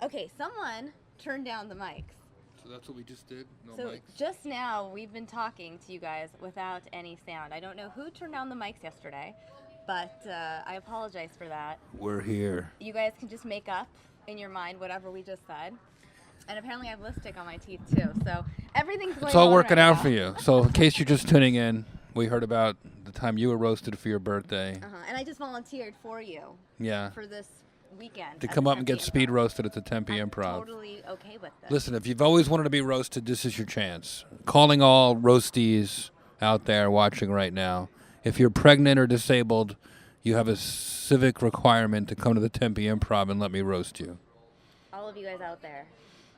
Okay, someone turned down the mics. So that's what we just did? No So mics? just now we've been talking to you guys without any sound. I don't know who turned down the mics yesterday, but I apologize for that. We're here. You guys can just make up in your mind whatever we just said. And apparently I have lipstick on my teeth too, so everything's going It's all on working right out now. for you. So in case you're just tuning in, we heard about the time you were roasted for your birthday. And I just volunteered for you Yeah. for this weekend. To at come the up and get Tempe speed Improv. roasted at the Tempe I'm Improv. totally okay with this. Listen, if you've always wanted to be roasted, this is your chance. Calling all roasties out there watching right now. If you're pregnant or disabled, you have a civic requirement to come to the Tempe Improv and let me roast you. All of you guys out there,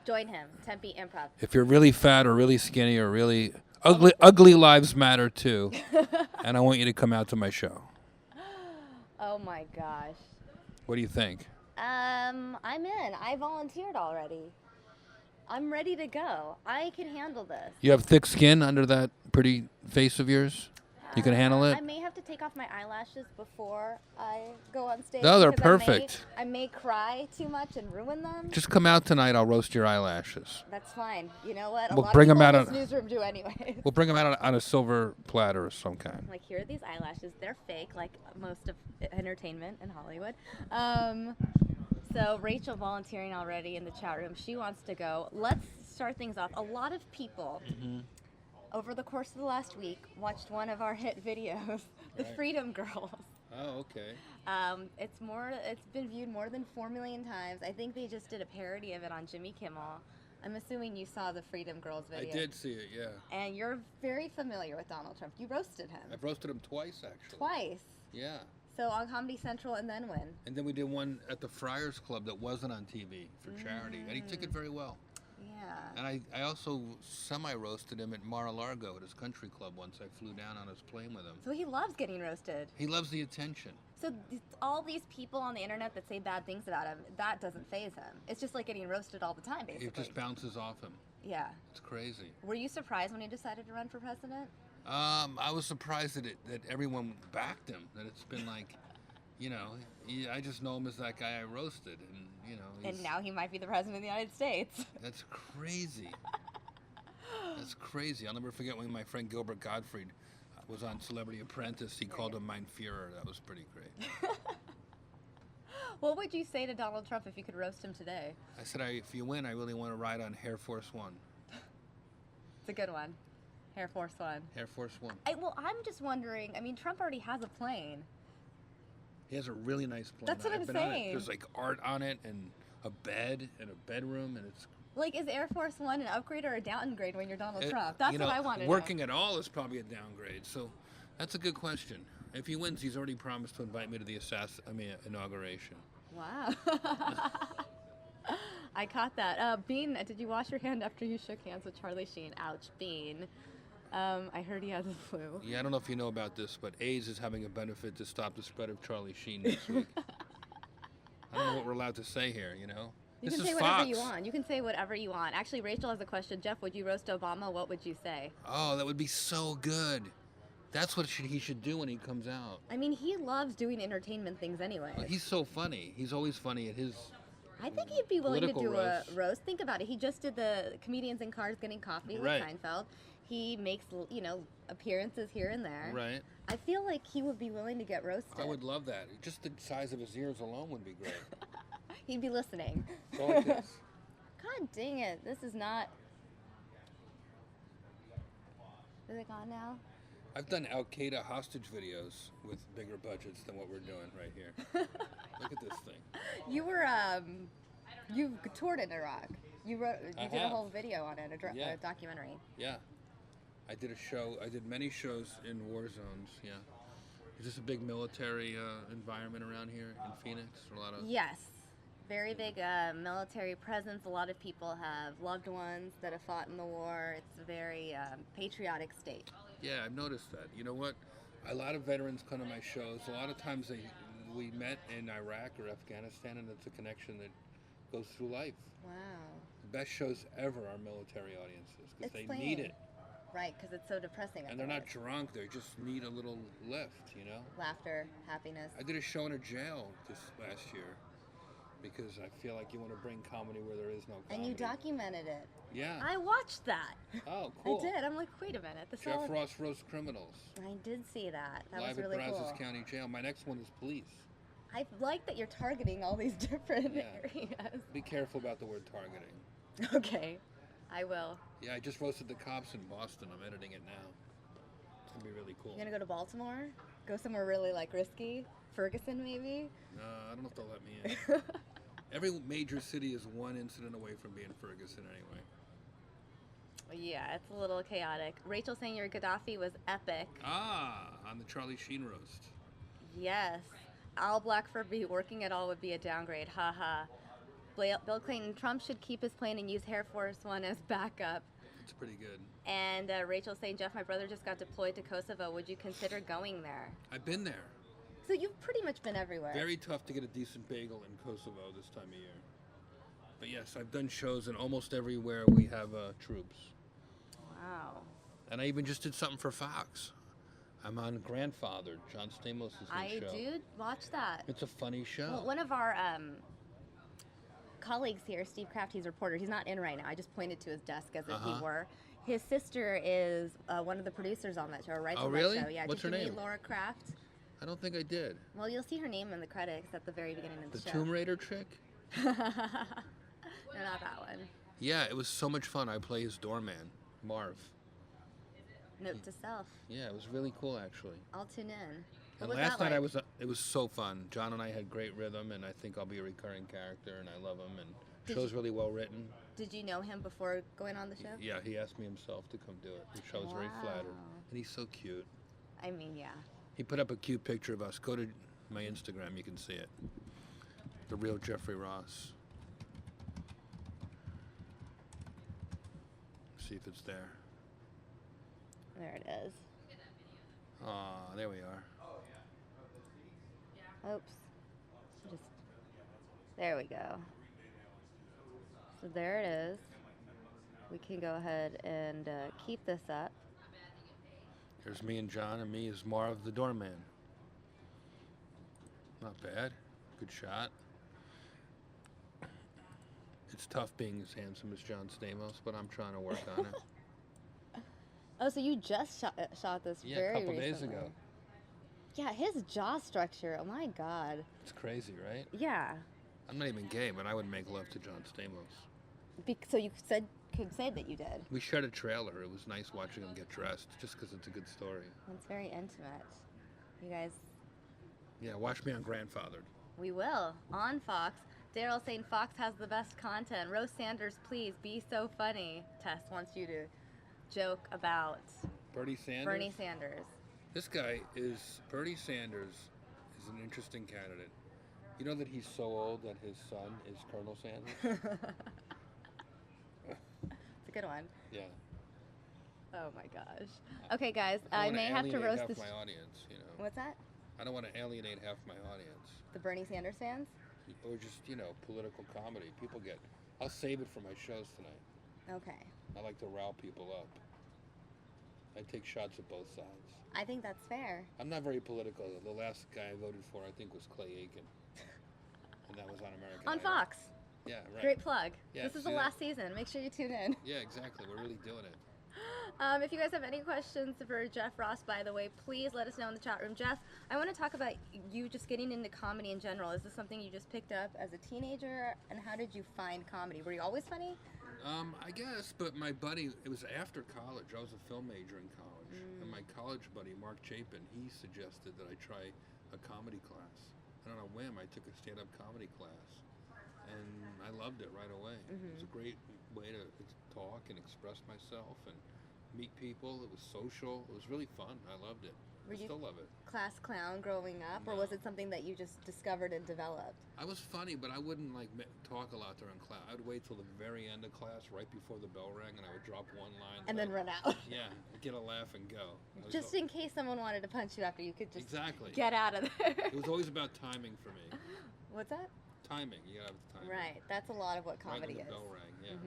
join him, Tempe Improv. If you're really fat or really skinny or really ugly lives matter too. And I want you to come out to my show. Oh my gosh. What do you think? I'm in. I volunteered already. I'm ready to go. I can handle this. You have thick skin under that pretty face of yours? You can handle it? I may have to take off my eyelashes before I go on stage. No, they're because perfect. I may cry too much and ruin them. Just come out tonight. I'll roast your eyelashes. That's fine. You know what? We'll lot bring of 'em people out in this newsroom do anyway. We'll bring them out on a silver platter of some kind. Like, here are these eyelashes. They're fake, like most of entertainment in Hollywood. So Rachel volunteering already in the chat room. She wants to go. Let's start things off. A lot of people over the course of the last week watched one of our hit videos, The Right. Freedom Girls. Oh, okay. It's been viewed more than 4 million times. I think they just did a parody of it on Jimmy Kimmel. I'm assuming you saw the Freedom Girls video. I did see it, yeah. And you're very familiar with Donald Trump. You roasted him. I've roasted him twice, actually. Twice. Yeah. So on Comedy Central and then when? And then we did one at the Friars Club that wasn't on TV for charity. And he took it very well. Yeah. And I also semi-roasted him at Mar-a-Lago at his country club once. I flew down on his plane with him. So he loves getting roasted. He loves the attention. So all these people on the internet that say bad things about him, that doesn't faze him. It's just like getting roasted all the time, basically. It just bounces off him. Yeah. It's crazy. Were you surprised when he decided to run for president? I was surprised that everyone backed him. That it's been like, I just know him as that guy I roasted, and And now he might be the president of the United States. That's crazy. That's crazy. I'll never forget when my friend Gilbert Gottfried was on Celebrity Apprentice. He called him Mein Führer. That was pretty great. What would you say to Donald Trump if you could roast him today? I said, if you win, I really want to ride on Air Force One. It's a good one. Air Force One. Air Force One. I'm just wondering, Trump already has a plane. He has a really nice plane. That's what I've I'm been on it. saying. There's like art on it and a bed and a bedroom, and it's... Like, is Air Force One an upgrade or a downgrade when you're Donald Trump? That's what I want to know. Working at all is probably a downgrade. So that's a good question. If he wins, he's already promised to invite me to the inauguration. Wow. I caught that. Bean, did you wash your hand after you shook hands with Charlie Sheen? Ouch, Bean. I heard he has the flu. Yeah, I don't know if you know about this, but AIDS is having a benefit to stop the spread of Charlie Sheen next week. I don't know what we're allowed to say here, You this can is say Fox. whatever you want. You can say whatever you want. Actually, Rachel has a question. Jeff, would you roast Obama? What would you say? Oh, that would be so good. That's what he should do when he comes out. He loves doing entertainment things anyway. Well, he's so funny. He's always funny at his... I think he'd be willing to political do roast. a roast. Think about it. He just did the Comedians in Cars Getting Coffee with Right. Seinfeld. He makes, appearances here and there. Right. I feel like he would be willing to get roasted. I would love that. Just the size of his ears alone would be great. He'd be listening. Go like this. God dang it. This is not... Is it gone now? I've done Al-Qaeda hostage videos with bigger budgets than what we're doing right here. Look at this thing. You were, you toured in Iraq. You did a have. whole video on it, Yeah. a documentary. Yeah. I did many shows in war zones, yeah. Is this a big military environment around here in Phoenix? A lot of... Yes. Very big military presence. A lot of people have loved ones that have fought in the war. It's a very patriotic state. Yeah, I've noticed that. You know what? A lot of veterans come to my shows. A lot of times we met in Iraq or Afghanistan, and it's a connection that goes through life. Wow. The best shows ever are military audiences because they Explain. need it. Right, because it's so depressing. And they're not drunk. They just need a little lift, Laughter, happiness. I did a show in a jail this last year. because I feel like you want to bring comedy where there is no comedy. And you documented it. Yeah. I watched that. Oh, cool. I did. I'm like, wait a minute. This Jeff all... Ross Roast Criminals. I did see that. That Live was really at Brazos cool. County Jail. My next one is police. I like that you're targeting all these different areas. Be careful about the word targeting. Okay. I will. Yeah, I just roasted the cops in Boston. I'm editing it now. It's going to be really cool. You gonna go to Baltimore? Go somewhere really like risky? Ferguson maybe? No, I don't know if they'll let me in. Every major city is one incident away from being Ferguson anyway. Yeah, it's a little chaotic. Rachel saying your Gaddafi was epic. Ah, on the Charlie Sheen roast. Yes. All black for be working at all would be a downgrade. Haha. Bill Clinton, Trump should keep his plane and use Air Force One as backup. It's pretty good. And Rachel saying, Jeff, my brother just got deployed to Kosovo. Would you consider going there? I've been there. So you've pretty much been everywhere. Very tough to get a decent bagel in Kosovo this time of year. But yes, I've done shows in almost everywhere we have troops. Wow. And I even just did something for Fox. I'm on Grandfather, John Stamos' new show. I did watch that. It's a funny show. Well, one of our colleagues here, Steve Kraft, he's a reporter. He's not in right now. I just pointed to his desk as if he were. His sister is one of the producers on that show, right? Oh, really? That show. Yeah. What's did her you name? meet Laura Kraft? I don't think I did. Well, you'll see her name in the credits at the very beginning of the show. The Tomb Raider chick? No, not that one. Yeah, it was so much fun. I play his doorman, Marv. Note to self. Yeah, it was really cool, actually. I'll tune in. And What was last that night like? it was so fun. John and I had great rhythm, and I think I'll be a recurring character, and I love him. And the show's really well written. Did you know him before going on the show? Yeah, he asked me himself to come do it. The show was very flattered, and he's so cute. I mean, yeah. He put up a cute picture of us. Go to my Instagram, you can see it. The real Jeffrey Ross. See if it's there. There it is. Ah, there we are. Oops. Just there we go. So there it is. We can go ahead and keep this up. There's me and John, and me is Marv the doorman. Not bad. Good shot. It's tough being as handsome as John Stamos, but I'm trying to work on it. Oh, so you just shot this Yeah, very a couple recently. days ago. Yeah, his jaw structure. Oh my God. It's crazy, right? Yeah. I'm not even gay, but I would make love to John Stamos. So you could say that you did. We shared a trailer. It was nice watching him get dressed, just because it's a good story. It's very intimate. You guys. Yeah, watch me on Grandfathered. We will on Fox. Daryl saying Fox has the best content. Rose Sanders, please be so funny. Tess wants you to joke about Bernie Sanders? Bernie Sanders. This guy Bernie Sanders is an interesting candidate. You know that he's so old that his son is Colonel Sanders? It's a good one. Yeah. Oh my gosh. Okay, guys, I I may have to roast half this. my audience, you know. What's that? I don't want to alienate half my audience. The Bernie Sanders fans? Or just, political comedy. I'll save it for my shows tonight. Okay. I like to rile people up. I take shots at both sides. I think that's fair. I'm not very political. The last guy I voted for, I think, was Clay Aiken. And that was on American On Idol. Fox. Yeah, right. Great plug. Yeah, This is see the that? last season. Make sure you tune in. Yeah, exactly. We're really doing it. If you guys have any questions for Jeff Ross, by the way, please let us know in the chat room. Jeff, I want to talk about you just getting into comedy in general. Is this something you just picked up as a teenager? And how did you find comedy? Were you always funny? I guess, but my buddy, it was after college. I was a film major in college. And my college buddy, Mark Chapin, he suggested that I try a comedy class. And on a whim, I took a stand-up comedy class. And I loved it right away. It was a great way to talk and express myself and meet people. It was social. It was really fun. I loved it. I still love it. Class clown growing up, or was it something that you just discovered and developed? I was funny, but I wouldn't talk a lot during class. I would wait till the very end of class, right before the bell rang, and I would drop one line. And then run out. Yeah, get a laugh and go. Just in case someone wanted to punch you after, you could just get out of there. It was always about timing for me. What's that? Timing. You gotta have the timing. Right. That's a lot of what comedy right when is. the bell rang. Yeah.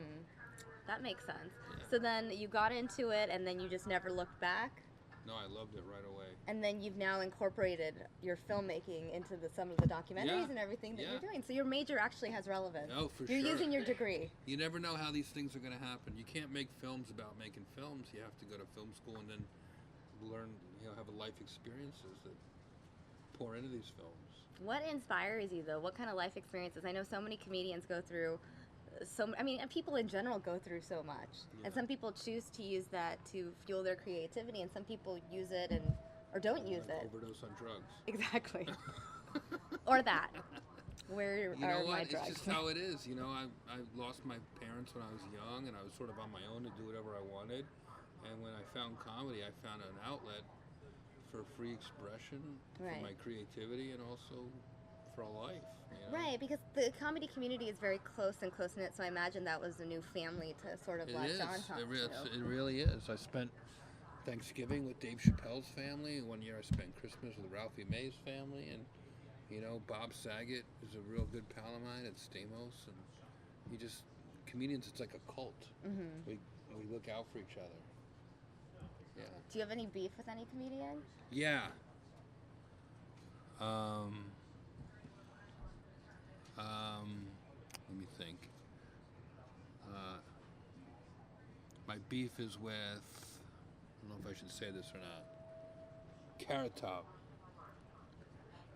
That makes sense. Yeah. So then you got into it, and then you just never looked back? No, I loved it right away. And then you've now incorporated your filmmaking into some of the documentaries and everything that you're doing. So your major actually has relevance. Oh, for You're sure. using your degree. You never know how these things are going to happen. You can't make films about making films. You have to go to film school and then learn, have a life experiences that pour into these films. What inspires you, though? What kind of life experiences? I know so many comedians go through and people in general go through so much. Yeah. And some people choose to use that to fuel their creativity, and some people use it or don't use it. Overdose on drugs. Exactly. Or that. Where you know are what? my It's drugs? just how it is. I lost my parents when I was young, and I was sort of on my own to do whatever I wanted. And when I found comedy, I found an outlet for free expression, for my creativity, and also for a life. Right, because the comedy community is very close and close-knit, so I imagine that was a new family to sort of latch on to. It really is. I spent Thanksgiving with Dave Chappelle's family. One year I spent Christmas with Ralphie May's family, and Bob Saget is a real good pal of mine at Stamos, and comedians, it's like a cult. Mm-hmm. We look out for each other. Yeah. Do you have any beef with any comedian? Yeah. Let me think. My beef is with, I don't know if I should say this or not, Carrot Top.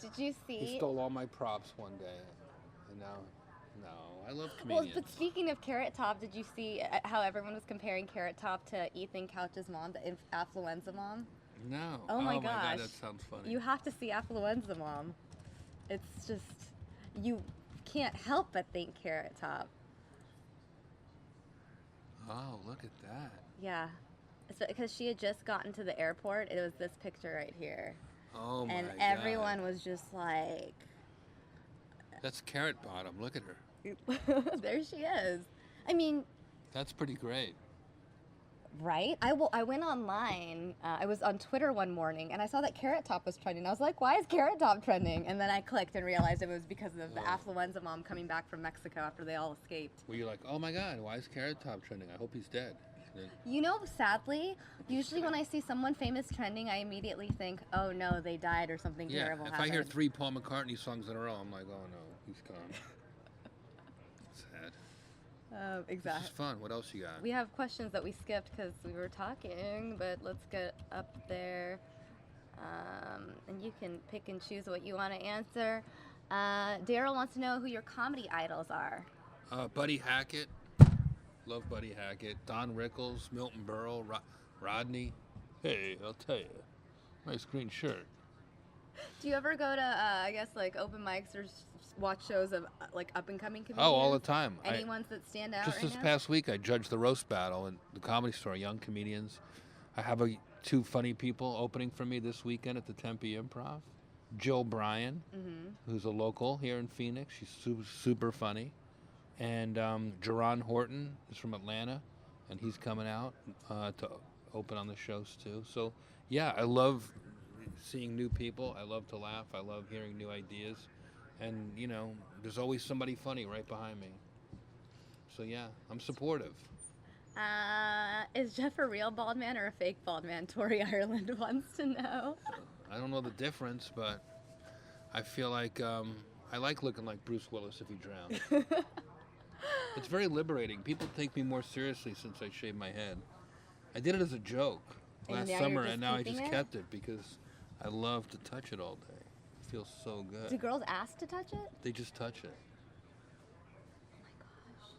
Did you see? He stole all my props one day, and now, no, I love comedians. Well, but speaking of Carrot Top, did you see how everyone was comparing Carrot Top to Ethan Couch's mom, the Affluenza mom? No. Oh my gosh. God, that sounds funny. You have to see Affluenza mom. It's just, you can't help but think Carrot Top. Oh, look at that. Yeah. It's because she had just gotten to the airport. It was this picture right here. Oh my God. And everyone was just like... That's Carrot Bottom. Look at her. There she is. I mean... That's pretty great. Right? I went online. I was on Twitter one morning, and I saw that Carrot Top was trending. I was like, why is Carrot Top trending? And then I clicked and realized it was because of the Affluenza mom coming back from Mexico after they all escaped. Well, you're like, oh my God, why is Carrot Top trending? I hope he's dead. Sadly, usually when I see someone famous trending, I immediately think, oh no, they died or something terrible happened. If I hear 3 Paul McCartney songs in a row, I'm like, oh no, he's gone. Sad. Exactly. This is fun. What else you got? We have questions that we skipped because we were talking, but let's get up there. And you can pick and choose what you want to answer. Daryl wants to know who your comedy idols are. Buddy Hackett. Love Buddy Hackett. Don Rickles, Milton Berle, Rodney. Hey, I'll tell you. Nice green shirt. Do you ever go to, open mics or watch shows of, up-and-coming comedians? Oh, all the time. Any ones that stand out Just right this now? past week, I judged the roast battle at the Comedy Store, young comedians. I have 2 funny people opening for me this weekend at the Tempe Improv. Jill Bryan, who's a local here in Phoenix. She's super funny. And Jerron Horton is from Atlanta, and he's coming out to open on the shows too. So, yeah, I love seeing new people. I love to laugh. I love hearing new ideas. And, there's always somebody funny right behind me. So, yeah, I'm supportive. Is Jeff a real bald man or a fake bald man? Tori Ireland wants to know. I don't know the difference, but I feel like I like looking like Bruce Willis if he drowned. It's very liberating. People take me more seriously since I shaved my head. I did it as a joke last summer, and now I just kept it because I love to touch it all day. It feels so good. Do girls ask to touch it? They just touch it. Oh my gosh.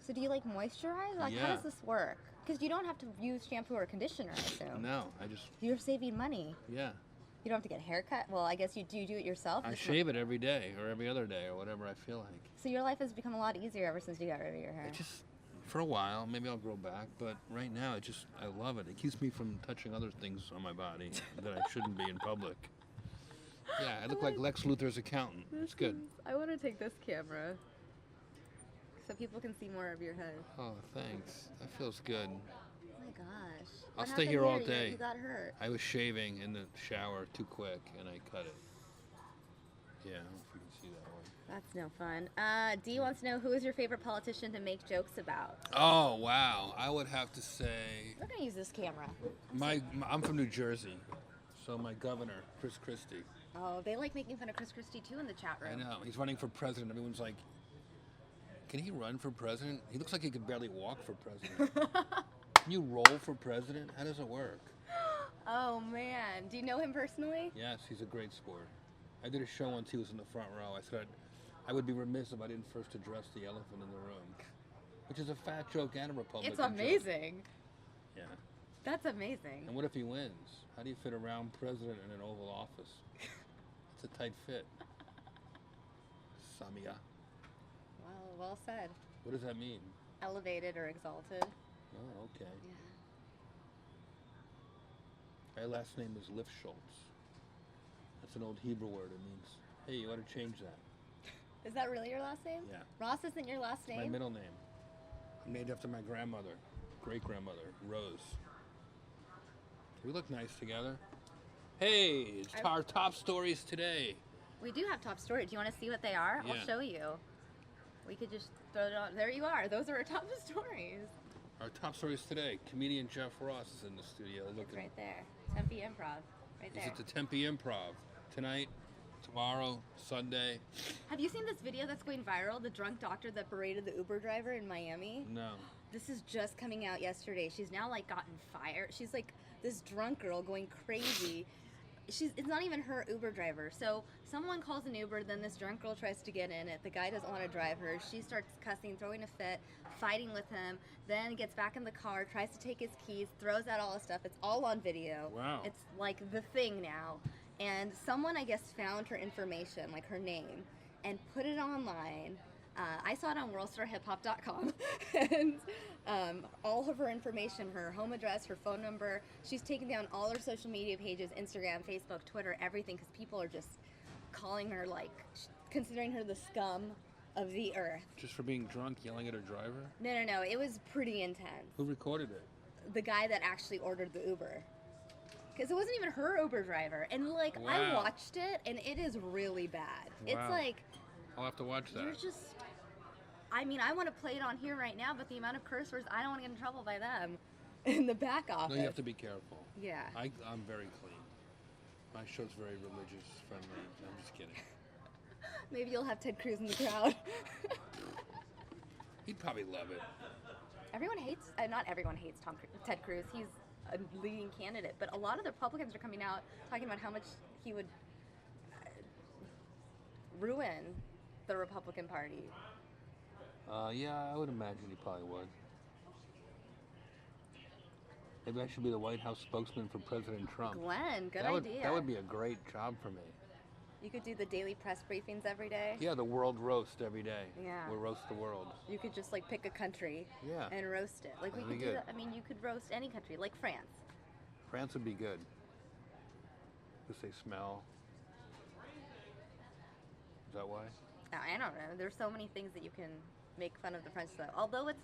So do you moisturize? How does this work? Because you don't have to use shampoo or conditioner, I assume. No, You're saving money. Yeah. You don't have to get a haircut? Well, I guess you do it yourself? I shave it every day or every other day or whatever I feel like. So your life has become a lot easier ever since you got rid of your hair? For a while, maybe I'll grow back, but right now I love it. It keeps me from touching other things on my body that I shouldn't be in public. Yeah, I look like Lex Luthor's accountant. It's good. I want to take this camera so people can see more of your head. Oh, thanks. That feels good. Oh my gosh. I'll stay here all day. You got hurt. I was shaving in the shower too quick, and I cut it. Yeah, I don't know if you can see do that one. That's no fun. Dee wants to know, who is your favorite politician to make jokes about? Oh, wow. I would have to say... We're going to use this camera. I'm from New Jersey, so my governor, Chris Christie. Oh, they like making fun of Chris Christie, too, in the chat room. I know. He's running for president. Everyone's like, can he run for president? He looks like he could barely walk for president. Can you roll for president? How does it work? Oh, man. Do you know him personally? Yes, he's a great sport. I did a show once he was in the front row. I said I would be remiss if I didn't first address the elephant in the room, which is a fat joke and a Republican It's amazing. Joke. Yeah. That's amazing. And what if he wins? How do you fit around president in an Oval Office? It's a tight fit. Samia. Well said. What does that mean? Elevated or exalted. Oh, okay. Yeah. My last name is Lifschultz. That's an old Hebrew word. It means, hey, you ought to change that. Is that really your last name? Yeah. Ross isn't your last name? My middle name. I'm named after my grandmother, great-grandmother, Rose. We look nice together. Hey, it's our top stories today. We do have top stories. Do you want to see what they are? Yeah. I'll show you. We could just throw it on. There you are. Those are our top stories. Our top stories today. Comedian Jeff Ross is in the studio. It's right there. Tempe Improv. Right there. He's at the Tempe Improv tonight, tomorrow, Sunday. Have you seen this video that's going viral? The drunk doctor that berated the Uber driver in Miami? No. This is just coming out yesterday. She's now like gotten fired. She's like this drunk girl going crazy. It's not even her Uber driver. So someone calls an Uber, then this drunk girl tries to get in it. The guy doesn't want to drive her. She starts cussing, throwing a fit, fighting with him, then gets back in the car, tries to take his keys, throws out all his stuff. It's all on video. Wow. It's like the thing now. And someone, I guess, found her information, like her name, and put it online. I saw it on worldstarhiphop.com, and all of her information, her home address, her phone number, she's taken down all her social media pages, Instagram, Facebook, Twitter, everything, because people are just calling her, like, considering her the scum of the earth. Just for being drunk, yelling at her driver? No, it was pretty intense. Who recorded it? The guy that actually ordered the Uber. Because it wasn't even her Uber driver. And, like, wow. I watched it, and it is really bad. Wow. It's like... I'll have to watch that. You're just... I mean, I want to play it on here right now, but the amount of curse words, I don't want to get in trouble by them in the back office. No, you have to be careful. Yeah. I'm very clean. My show's very religious friendly. No, I'm just kidding. Maybe you'll have Ted Cruz in the crowd. He'd probably love it. Everyone hates... not everyone hates Ted Cruz. He's a leading candidate. But a lot of the Republicans are coming out talking about how much he would ruin the Republican Party. Yeah, I would imagine he probably would. Maybe I should be the White House spokesman for President Trump. Glenn, good idea. That would be a great job for me. You could do the daily press briefings every day. Yeah, the world roast every day. Yeah. We'll roast the world. You could just like pick a country and roast it. Like we That'd could be do good. that. I mean, you could roast any country, like France. France would be good. Just say smell. Is that why? I don't know. There's so many things that you can make fun of the French though. Although it's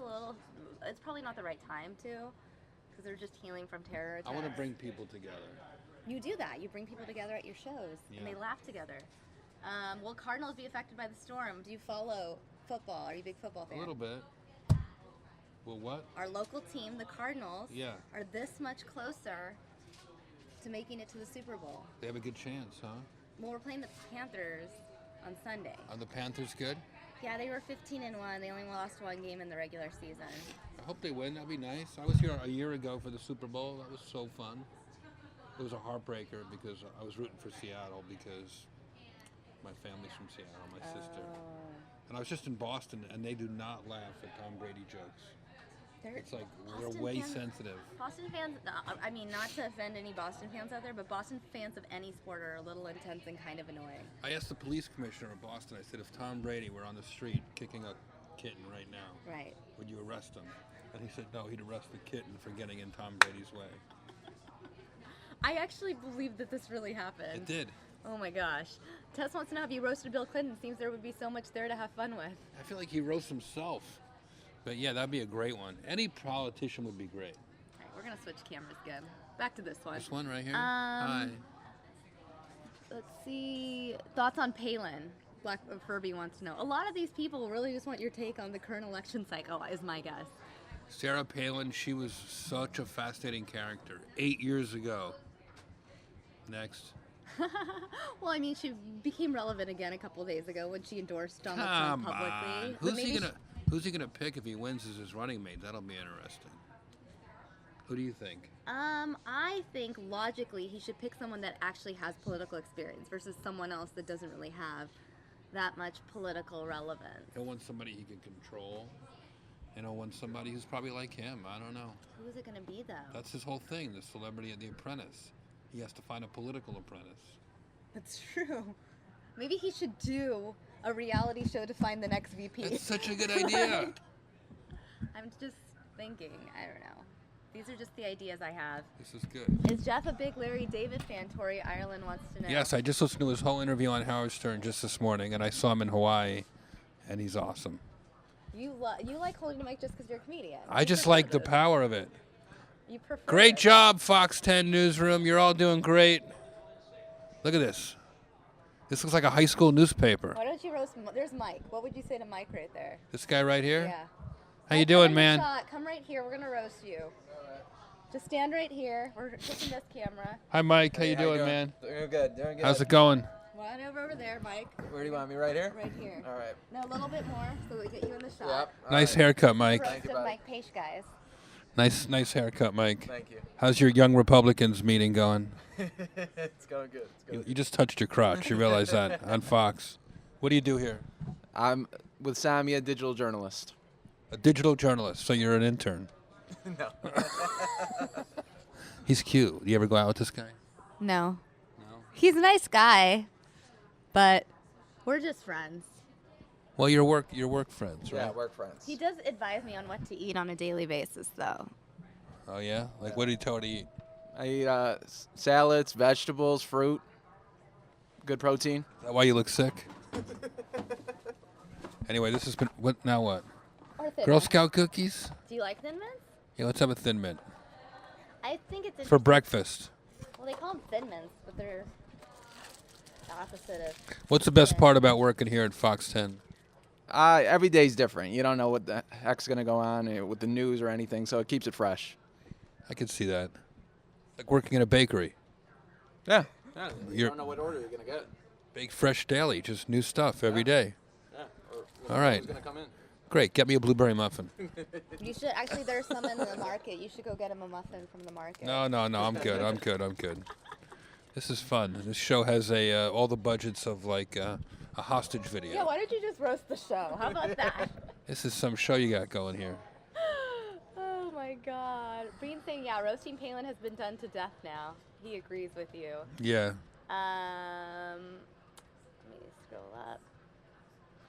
probably not the right time to, because they're just healing from terror attacks. I want to bring people together. You do that. You bring people together at your shows, and they laugh together. Will Cardinals be affected by the storm? Do you follow football? Are you a big football fan? A little bit. Well, what? Our local team, the Cardinals, are this much closer to making it to the Super Bowl. They have a good chance, huh? Well, we're playing the Panthers on Sunday. Are the Panthers good? Yeah, they were 15-1. They only lost one game in the regular season. I hope they win. That'd be nice. I was here a year ago for the Super Bowl. That was so fun. It was a heartbreaker because I was rooting for Seattle because my family's from Seattle, my sister. And I was just in Boston, and they do not laugh at Tom Brady jokes. It's like they're way sensitive. Boston fans, I mean, not to offend any Boston fans out there, but Boston fans of any sport are a little intense and kind of annoying. I asked the police commissioner of Boston, I said, if Tom Brady were on the street kicking a kitten right now, would you arrest him? And he said, no, he'd arrest the kitten for getting in Tom Brady's way. I actually believe that this really happened. It did. Oh my gosh. Tess wants to know, have you roasted Bill Clinton? Seems there would be so much there to have fun with. I feel like he roasts himself. But yeah, that'd be a great one. Any politician would be great. All right, we're going to switch cameras again. Back to this one. This one right here? Hi. Let's see. Thoughts on Palin? Black Furby wants to know. A lot of these people really just want your take on the current election cycle, is my guess. Sarah Palin, she was such a fascinating character 8 years ago. Next. Well, I mean, she became relevant again a couple of days ago when she endorsed Donald Come Trump publicly. on. Who's he gonna pick if he wins as his running mate? That'll be interesting. Who do you think? I think logically he should pick someone that actually has political experience versus someone else that doesn't really have that much political relevance. He'll want somebody he can control, and he'll want somebody who's probably like him. I don't know. Who is it going to be, though? That's his whole thing, the celebrity of The Apprentice. He has to find a political apprentice. That's true. Maybe he should do a reality show to find the next VP. That's such a good idea. I'm just thinking. I don't know. These are just the ideas I have. This is good. Is Jeff a big Larry David fan? Tori Ireland wants to know. Yes, I just listened to his whole interview on Howard Stern just this morning, and I saw him in Hawaii, and he's awesome. You like holding the mic just because you're a comedian. I just like the power of it. You prefer Great it. job, Fox 10 Newsroom. You're all doing great. Look at this. This looks like a high school newspaper. Why don't you roast? There's Mike. What would you say to Mike right there? This guy right here? Yeah. How you Mike, doing, come in the man? shot. Come right here. We're gonna roast you. Just stand right here. We're taking this camera. Hi, Mike. How Hey, you doing, man? Doing good, doing good. How's it going? Run over there, Mike. Where do you want me, right here? Right here. All right. No, a little bit more so we get you in the shot. Yep. all Nice right. haircut, Mike. Roast Thank you, of buddy. Mike Pache, guys. Nice haircut, Mike. Thank you. How's your Young Republicans meeting going? It's going good. It's going You just touched your crotch. You realize that on Fox. What do you do here? I'm with Samia, digital journalist. A digital journalist. So you're an intern. No. He's cute. You ever go out with this guy? No. No. He's a nice guy, but we're just friends. Well, your work friends, right? Yeah, work friends. He does advise me on what to eat on a daily basis, though. Oh yeah. Like, what do you tell her to eat? I eat salads, vegetables, fruit. Good protein. Is that why you look sick? Anyway, this has been what? Now what? Or Thin Girl Mints. Scout cookies? Do you like Thin Mints? Yeah, let's have a Thin Mint I think it's for interesting. breakfast. Well, they call them Thin Mints, but they're the opposite of. What's the best part about working here at Fox 10? Every day's different. You don't know what the heck's going to go on with the news or anything, so it keeps it fresh. I can see that. Like working in a bakery. Yeah. You You're- don't know what order you're going to get. Bake fresh daily, just new stuff every day. Yeah. All right. Who's going to come in? Great. Get me a blueberry muffin. You should actually. There's some in the market. You should go get him a muffin from the market. No, I'm good. I'm good. This is fun. This show has all the budgets of like a hostage video. Yeah. Why don't you just roast the show? How about that? This is some show you got going here. Oh my God. Breen saying, yeah, roasting Palin has been done to death now. He agrees with you. Yeah. Let me scroll up.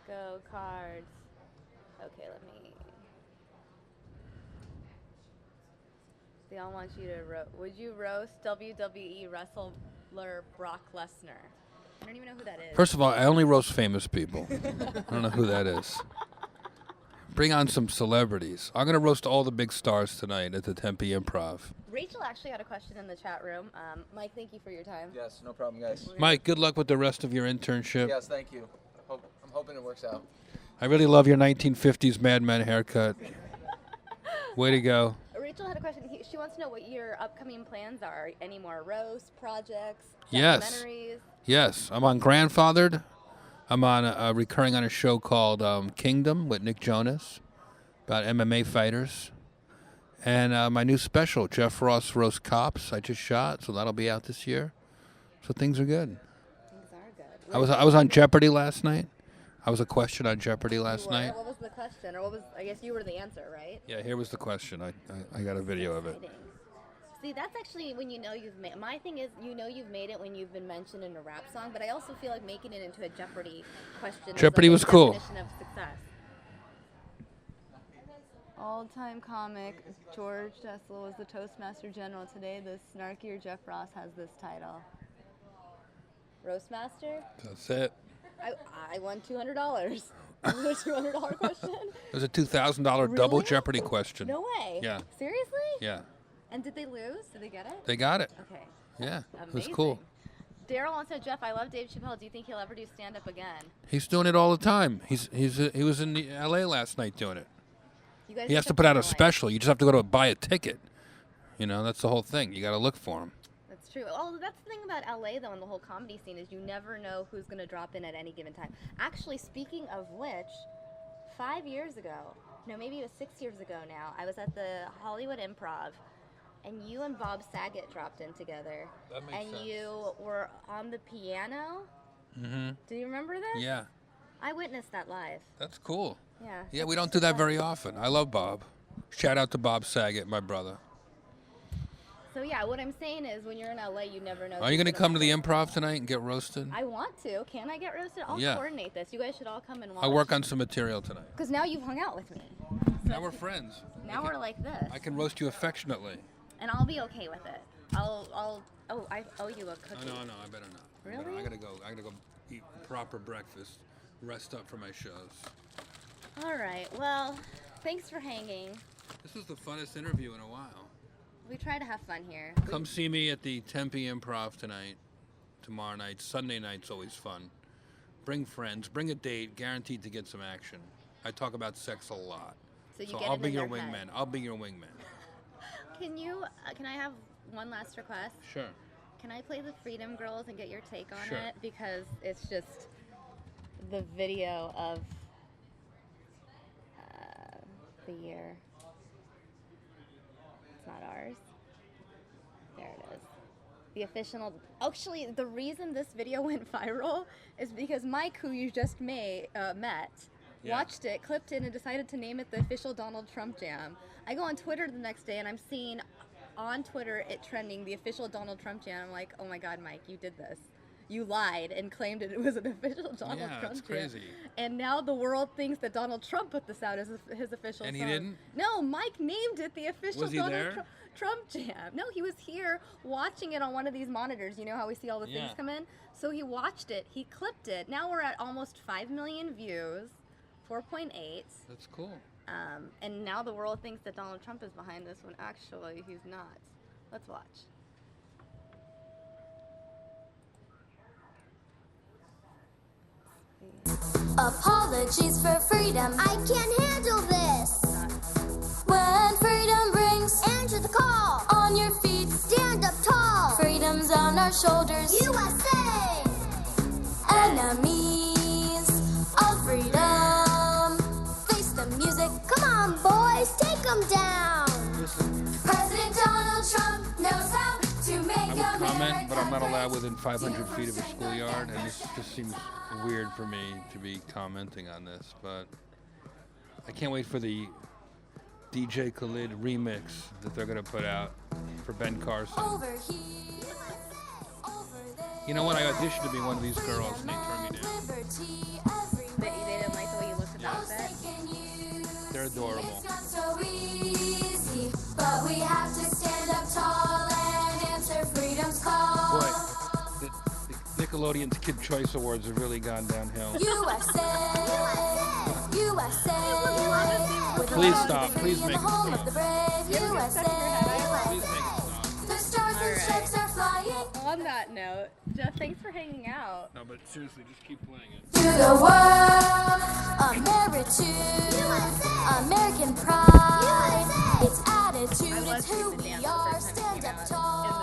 Go cards. Okay, let me. They all want you to roast. Would you roast WWE wrestler Brock Lesnar? I don't even know who that is. First of all, I only roast famous people. I don't know who that is. Bring on some celebrities. I'm going to roast all the big stars tonight at the Tempe Improv. Rachel actually had a question in the chat room. Mike, thank you for your time. Yes, no problem, guys. Mike, good luck with the rest of your internship. Yes, thank you. I'm hoping it works out. I really love your 1950s Mad Men haircut. Way to go. Rachel had a question. She wants to know what your upcoming plans are. Any more roast projects? Yes. Documentaries? Yes, I'm on Grandfathered. I'm on recurring on a show called Kingdom with Nick Jonas about MMA fighters. And my new special, Jeff Ross Roast Cops, I just shot, so that'll be out this year. So things are good. Things are good. I was on Jeopardy last night. I was a question on Jeopardy last night. What was the question? Or what was, I guess you were the answer, right? Yeah, here was the question. I got a video of it. Exciting. See, that's actually when you know you've made. My thing is, you know you've made it when you've been mentioned in a rap song. But I also feel like making it into a Jeopardy question. Jeopardy is like was a cool. definition of success. All-time comic George Dessel was the Toastmaster General. Today, the snarkier Jeff Ross has this title. Roastmaster? That's it. I won $200. Was it a $200 question? It was a $2,000 double Really? Jeopardy question. No way. Yeah. Seriously? Yeah, And did they lose? Did they get it? they got it. Okay. Yeah, it was Amazing. cool. Daryl wants to know, Jeff, I love Dave Chappelle. Do you think he'll ever do stand-up again? He's doing it all the time. He was in L.A. last night doing it. You guys He has should to put out a film it. special. You just have to go to buy a ticket. You know, that's the whole thing. You got to look for him. That's true. Oh, that's the thing about LA though, and the whole comedy scene is you never know who's going to drop in at any given time. Actually, speaking of which, 5 years ago, no, maybe it was 6 years ago now, I was at the Hollywood Improv, and you and Bob Saget dropped in together. That makes and sense. you were on the piano. Mm-hmm. Do you remember this? Yeah, I witnessed that live. that's cool. Yeah. Yeah, we don't do that very often. I love Bob. Shout out to Bob Saget, my brother. So yeah, what I'm saying is, when you're in LA, you never know. Are you going to come to the Improv tonight and get roasted? I want to. Can I get roasted? I'll Yeah. coordinate this. You guys should all come and watch. I'll work on some material tonight. Because now you've hung out with me. Now we're friends. Now we're like this. I can roast you affectionately. And I'll be okay with it. Oh, I owe you a cookie. No, I better not. Really? I gotta go eat proper breakfast, rest up for my shows. All right. Well, thanks for hanging. This is the funnest interview in a while. We try to have fun here. Come see me at the Tempe Improv tonight, tomorrow night. Sunday night's always fun. Bring friends, bring a date, guaranteed to get some action. I talk about sex a lot. So you get I'll it be in your their wingman. head. I'll be your wingman. Can I have one last request? Sure. Can I play the Freedom Girls and get your take on Sure. it? Because it's just the video of the year. It's not ours. There it is. The official. Actually, the reason this video went viral is because Mike, who you just met, Yeah. watched it, clipped it, and decided to name it the official Donald Trump Jam. I go on Twitter the next day, and I'm seeing on Twitter it trending the official Donald Trump Jam. I'm like, oh my God, Mike, you did this. You lied and claimed it was an official Donald Yeah, Trump it's Jam. crazy. And now the world thinks that Donald Trump put this out as his official And he song. didn't? No, Mike named it the official Was he Donald there? Trump Jam. No, he was here watching it on one of these monitors. You know how we see all the things Yeah. come in? So he watched it, he clipped it. Now we're at almost 5 million views, 4.8. That's cool. And now the world thinks that Donald Trump is behind this when actually he's not. Let's watch. Apologies for freedom. I can't handle this. When freedom rings, answer the call. On your feet, stand up tall. Freedom's on our shoulders. USA! Enemies of freedom. Face the music. Come on, boys, take them down. President Donald Trump knows how to make I would comment, America but I'm not allowed great. within 500 feet of a schoolyard, and this just seems weird for me to be commenting on this, but I can't wait for the DJ Khalid remix that they're going to put out for Ben Carson. Over here, over there. You know what? I auditioned to be one of these girls, and they turned me down. Liberty They everywhere. didn't like the way you looked at the outfit. They're adorable. It's not so easy, but we have to stand up tall and answer freedom's call. Boy, the Nickelodeon's Kid Choice Awards have really gone downhill. USA, USA. With Please love, stop. the Please free, make and the it home stop. of the brave. USA, Please make it stop. the stars and stripes are flying. On that note, Jeff, thanks for hanging out. No, but seriously, just keep playing it. To the world, Ameritude, American pride. It's attitude, I was it's who doing the we dance the are. first time it Stand came up out tall. in the